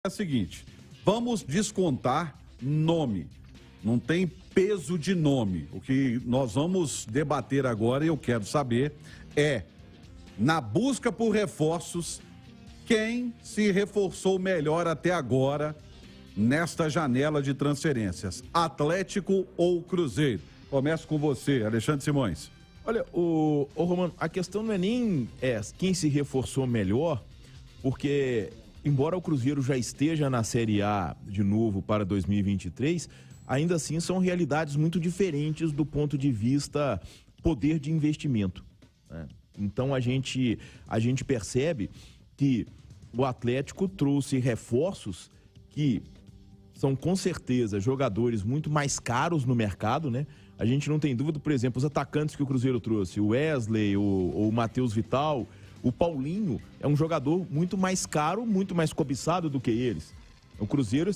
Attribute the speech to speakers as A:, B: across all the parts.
A: É o seguinte, vamos descontar nome. Não tem peso de nome. O que nós vamos debater agora, e eu quero saber, é, na busca por reforços, quem se reforçou melhor até agora nesta janela de transferências? Atlético ou Cruzeiro? Começo com você, Alexandre Simões.
B: Olha, Romano, a questão não é nem quem se reforçou melhor, porque embora o Cruzeiro já esteja na Série A de novo para 2023, ainda assim são realidades muito diferentes do ponto de vista poder de investimento, né? Então a gente percebe que o Atlético trouxe reforços que são com certeza jogadores muito mais caros no mercado, né? A gente não tem dúvida, por exemplo, os atacantes que o Cruzeiro trouxe, o Wesley, o Matheus Vital, o Paulinho, é um jogador muito mais caro, muito mais cobiçado do que eles. O Cruzeiro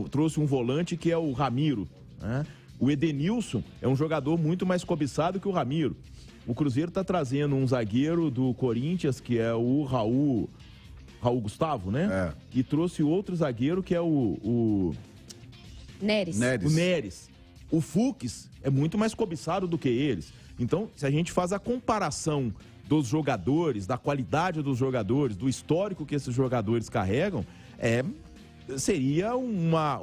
B: trouxe um volante que é o Ramiro, né? O Edenilson é um jogador muito mais cobiçado que o Ramiro. O Cruzeiro está trazendo um zagueiro do Corinthians, que é o Raul Gustavo, né? E trouxe outro zagueiro que é o
C: Neres.
B: O Neres. O Fux é muito mais cobiçado do que eles. Então, se a gente faz a comparação dos jogadores, da qualidade dos jogadores, do histórico que esses jogadores carregam, seria uma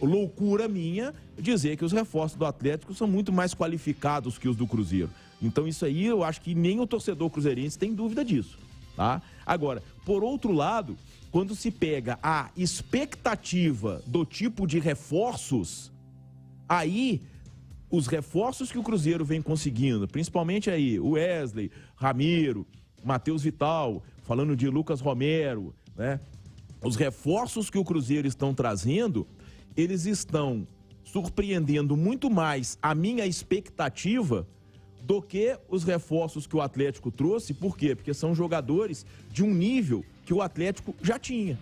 B: loucura minha dizer que os reforços do Atlético são muito mais qualificados que os do Cruzeiro. Então, isso aí eu acho que nem o torcedor cruzeirense tem dúvida disso, tá? Agora, por outro lado, quando se pega a expectativa do tipo de reforços, aí os reforços que o Cruzeiro vem conseguindo, principalmente aí o Wesley, Ramiro, Matheus Vital, falando de Lucas Romero, né? Os reforços que o Cruzeiro estão trazendo, eles estão surpreendendo muito mais a minha expectativa do que os reforços que o Atlético trouxe. Por quê? Porque são jogadores de um nível que o Atlético já tinha.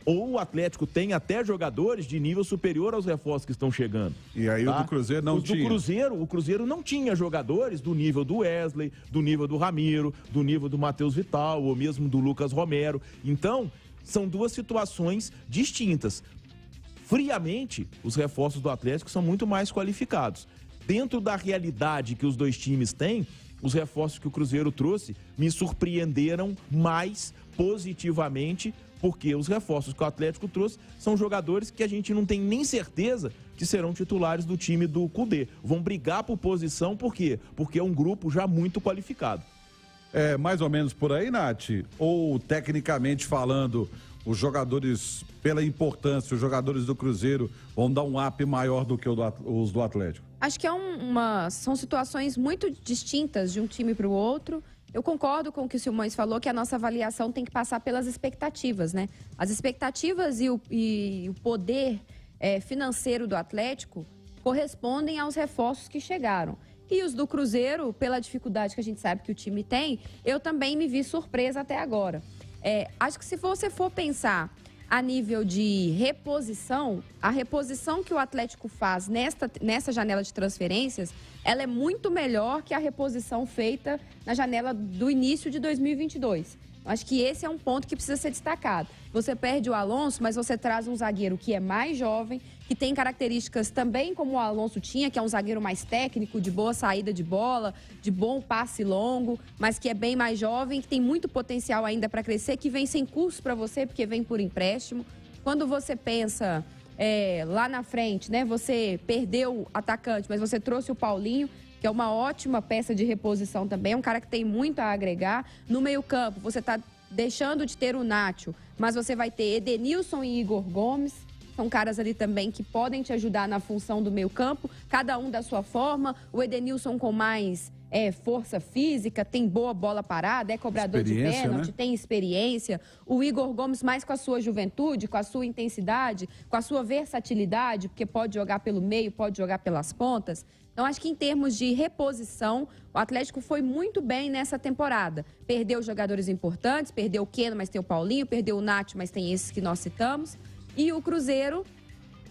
B: Ou o Atlético tem até jogadores de nível superior aos reforços que estão chegando.
A: E aí o do Cruzeiro não tinha.
B: O Cruzeiro não tinha jogadores do nível do Wesley, do nível do Ramiro, do nível do Matheus Vital, ou mesmo do Lucas Romero. Então, são duas situações distintas. Friamente, os reforços do Atlético são muito mais qualificados. Dentro da realidade que os dois times têm, os reforços que o Cruzeiro trouxe me surpreenderam mais positivamente, porque os reforços que o Atlético trouxe são jogadores que a gente não tem nem certeza que serão titulares do time do Cudê. Vão brigar por posição, por quê? Porque é um grupo já muito qualificado.
A: É mais ou menos por aí, Nath? Ou, tecnicamente falando, os jogadores, pela importância, os jogadores do Cruzeiro vão dar um up maior do que os do Atlético?
C: Acho que são situações muito distintas de um time para o outro. Eu concordo com o que o Simões falou, que a nossa avaliação tem que passar pelas expectativas, né? As expectativas e o poder financeiro do Atlético correspondem aos reforços que chegaram. E os do Cruzeiro, pela dificuldade que a gente sabe que o time tem, eu também me vi surpresa até agora. Acho que se você for pensar a nível de reposição, a reposição que o Atlético faz nessa janela de transferências, ela é muito melhor que a reposição feita na janela do início de 2022. Acho que esse é um ponto que precisa ser destacado. Você perde o Alonso, mas você traz um zagueiro que é mais jovem, que tem características também como o Alonso tinha, que é um zagueiro mais técnico, de boa saída de bola, de bom passe longo, mas que é bem mais jovem, que tem muito potencial ainda para crescer, que vem sem custo para você, porque vem por empréstimo. Quando você pensa lá na frente, né? Você perdeu o atacante, mas você trouxe o Paulinho, que é uma ótima peça de reposição também, é um cara que tem muito a agregar. No meio-campo, você está deixando de ter o Nacho, mas você vai ter Edenilson e Igor Gomes, são caras ali também que podem te ajudar na função do meio-campo, cada um da sua forma. O Edenilson com mais força física, tem boa bola parada, é cobrador de pênalti, né? Tem experiência. O Igor Gomes mais com a sua juventude, com a sua intensidade, com a sua versatilidade, porque pode jogar pelo meio, pode jogar pelas pontas. Então, acho que em termos de reposição, o Atlético foi muito bem nessa temporada. Perdeu jogadores importantes, perdeu o Keno, mas tem o Paulinho, perdeu o Nath, mas tem esses que nós citamos. E o Cruzeiro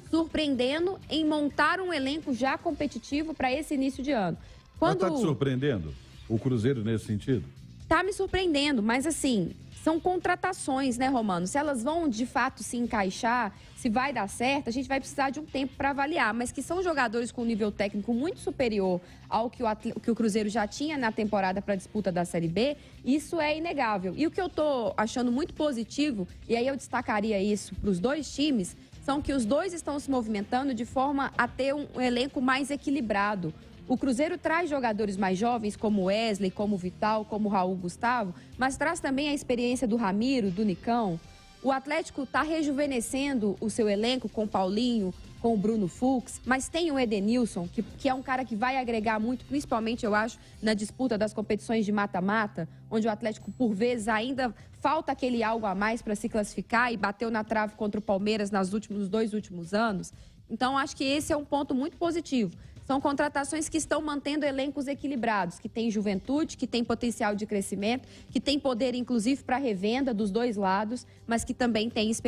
C: surpreendendo em montar um elenco já competitivo para esse início de ano.
A: Mas tá te surpreendendo o Cruzeiro nesse sentido?
C: Tá me surpreendendo, mas assim, são contratações, né, Romano? Se elas vão de fato se encaixar, se vai dar certo, a gente vai precisar de um tempo para avaliar. Mas que são jogadores com nível técnico muito superior ao que o Cruzeiro já tinha na temporada para a disputa da Série B, isso é inegável. E o que eu estou achando muito positivo, e aí eu destacaria isso para os dois times, são que os dois estão se movimentando de forma a ter um elenco mais equilibrado. O Cruzeiro traz jogadores mais jovens, como Wesley, como Vital, como Raul Gustavo, mas traz também a experiência do Ramiro, do Nicão. O Atlético está rejuvenescendo o seu elenco com o Paulinho, com o Bruno Fux, mas tem o Edenilson, que é um cara que vai agregar muito, principalmente, eu acho, na disputa das competições de mata-mata, onde o Atlético, por vezes, ainda falta aquele algo a mais para se classificar e bateu na trave contra o Palmeiras nos dois últimos anos. Então, acho que esse é um ponto muito positivo. São contratações que estão mantendo elencos equilibrados, que têm juventude, que têm potencial de crescimento, que têm poder, inclusive, para revenda dos dois lados, mas que também têm experiência.